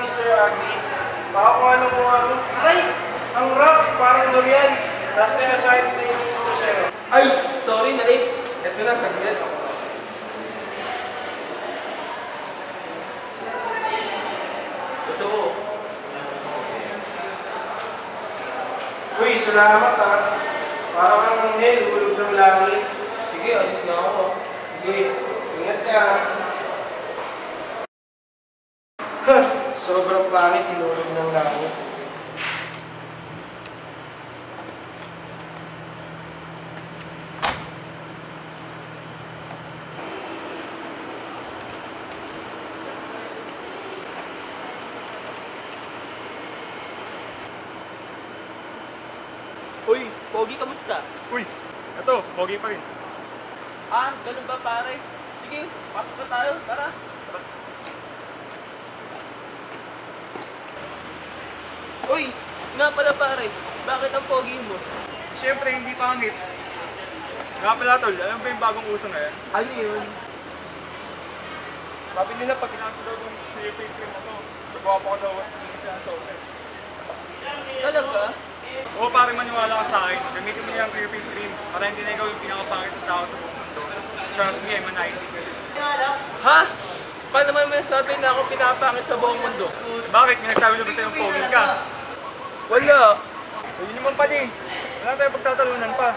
Mr. Agni. Baka kung ano. Aray! Ang rock! Parang durian. Last na assign na yung ito sa'yo. Ay! Sorry, na-late. Ito na, saglit. Totoo. Uy, salamat ha. Parang kang anghel, ulog ng langit. Sige, alis na ako. Sige, ingat ka. Sobrang pangit, hinulog ng langit. Uy, Pogi, kamusta? Uy, eto, Pogi pa rin. Ah, ganun ba pare? Sige, pasok na tayo, tara. Uy, nga pala pare, bakit ang Pogi mo? Siyempre, hindi pangit. Nga pala tol, alam ba yung bagong uso na yan? Ano yun? Sabi nila pag ginamit daw itong clear face cream na to, nagwapo ko daw, hindi siya sa open. Talaga? Oo, pare, maniwala ka sa akin. Gamitin mo niya ang clear face cream para hindi na ikaw yung pinakapangit ng tao sa buong mundo. Trust me, I'm a 90. Ha? Paano naman may sabi na ako pinapangit sa buong mundo? Bakit? May nagsabi na ba sa'yo Pogi ka? Wala. Yun naman pa di. Wala tayong pagtatalunan pa.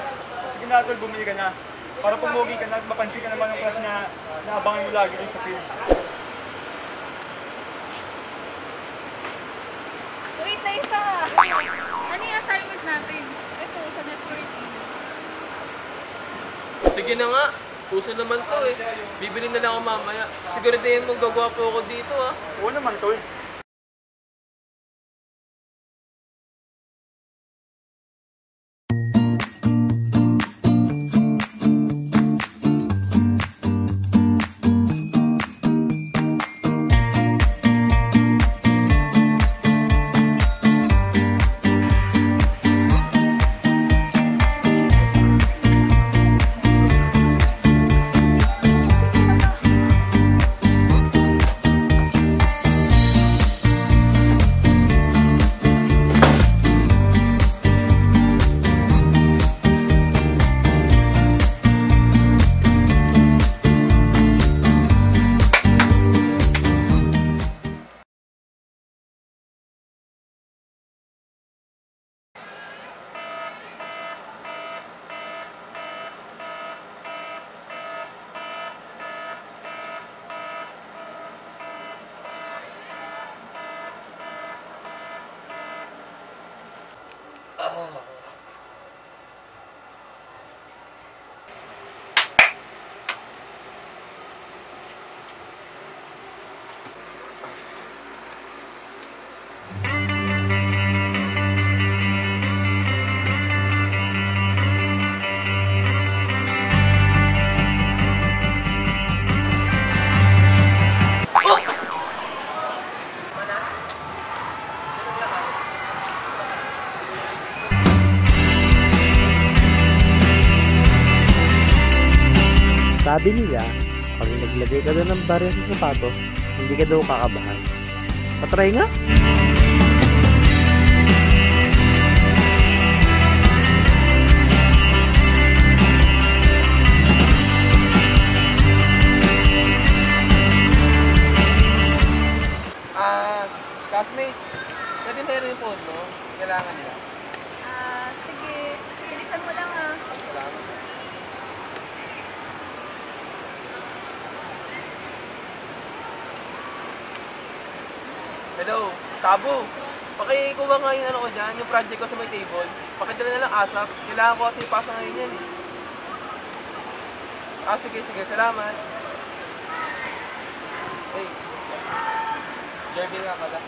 Sige na tol, bumili ka na. Para pumogi ka na at mapansin ka naman ng crush na naabangan mo lagi rin sa film. Wait na isa! Ano yung assignment natin? Ito, sa networking. Sige na nga. Puso naman to eh. Bibili na lang ako mamaya. Siguraduhin mong gagawa po ako dito ah. Oo naman tol. Sabi nila, pag naglagay ka daw ng barya sa sapatos, hindi ka daw kakabahan. Patry nga! Classmate, pwede na rin yung phone mo? Kailangan nila. Sige. Bilisan mo lang ah. Salamat. Hello, Tabo. Pakikuha nga yung ano ko dyan, yung project ko sa may table. Pakidala na lang ASAP. Kailangan ko kasi ipasa ngayon yan eh. Sige, sige. Salamat. Hey. Jervy nga pala.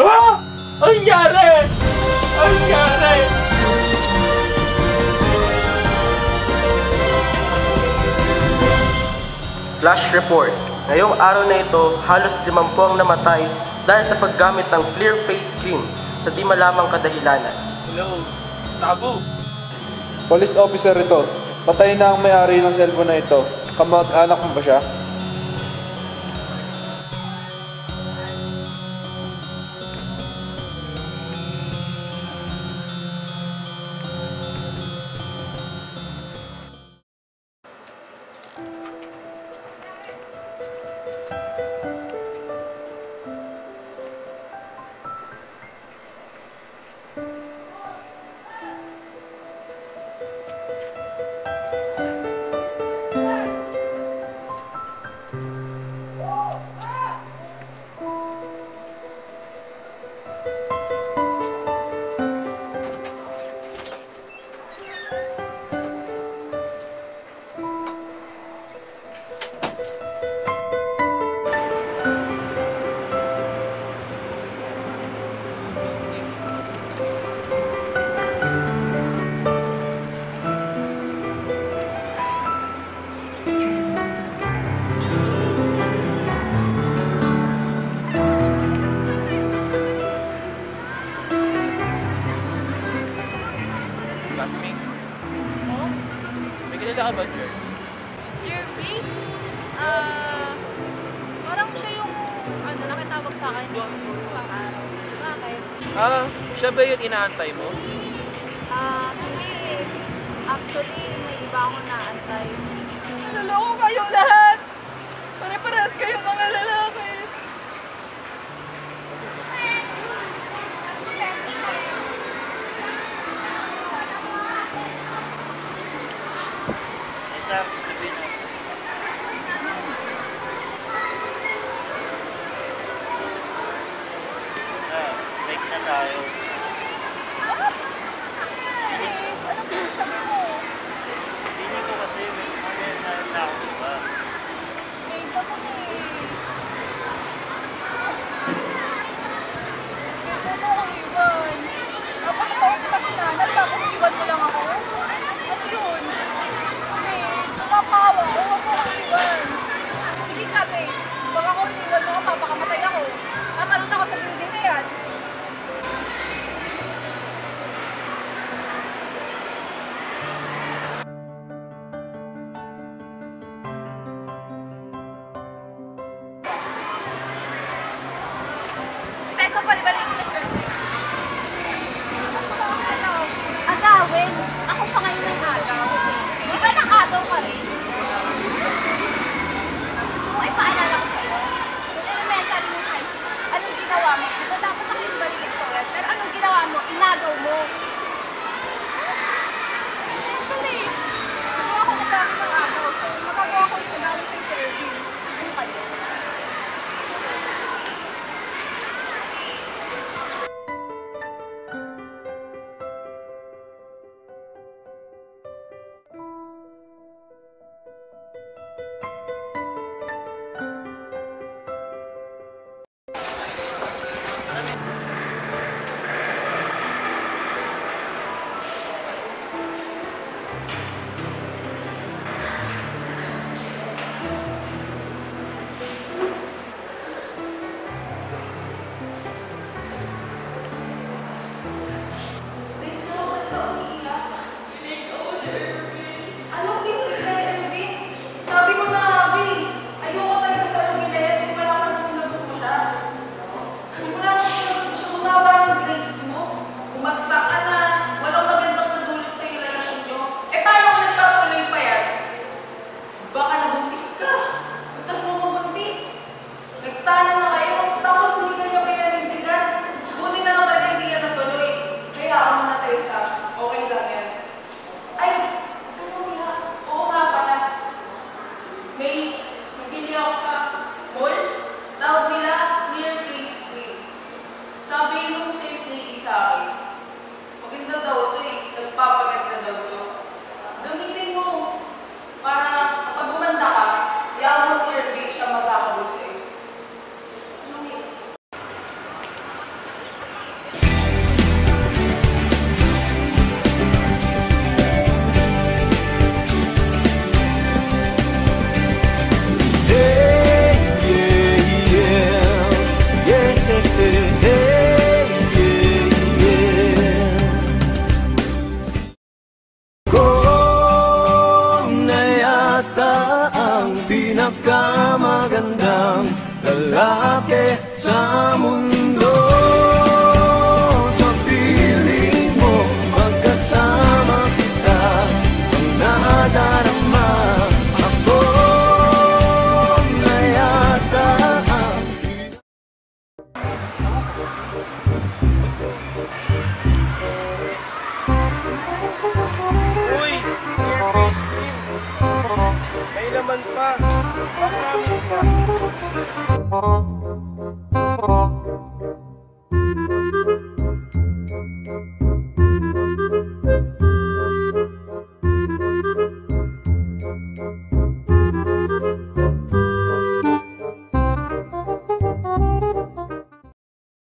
Ah! Ang nangyari? Ang nangyari? Flash report. Ngayong araw na ito, halos 50 ang namatay dahil sa paggamit ng clear face screen sa di malamang kadahilanan. Hello, Tabo. Police officer ito. Patay na ang may-ari ng cellphone na ito. Kamag-anak mo ba siya? Classmate. May kilala ka ba, Jer? Jervy? Parang siya yung nakitawag sa akin noong araw. Bakit? Siya ba yung inaantay mo? Hindi eh. Actually, may iba akong naantay. Naloko kayong lahat! Pare-parehas kayong mga lalaki. Sabihin mo. Break na tayo. Anong sabi mo? Feeling ko kasi may na ako, diba? May iba ko eh. May iba ko iwan. Napakataon kita kinanap tapos iwan mo lang ako. Ano yun? Mapawa ko, huwag mo kong iwan. Sige ka, babe. Baka kung iwan mo ako, papakamatay ako. Tatalon ako sa building na yan. Tessa, palibalik na sir. Agawin? Ako pa ngayon ng agaw. Di ba nakagaw ka rin? Gusto mo ipaalala ko sa'yo? Kung elementary mo high school, anong ginawa mo? Di ba dapat nakayong valedictorian? Pero anong ginawa mo? Inagaw mo. Actually, hindi ako nagkakaroon ng agaw. So, magagawa ko ito galing sa serving. Ano kayo? Hayaan mo si Vic siya magkakabul sa'yo. Anong yun? Pinakamagandang lalaki sa mundo. Sa piling mo, magkasama kita, ang nadarama ako na yata ang Uy! Clear face cream! May laman pa! Paraming pa!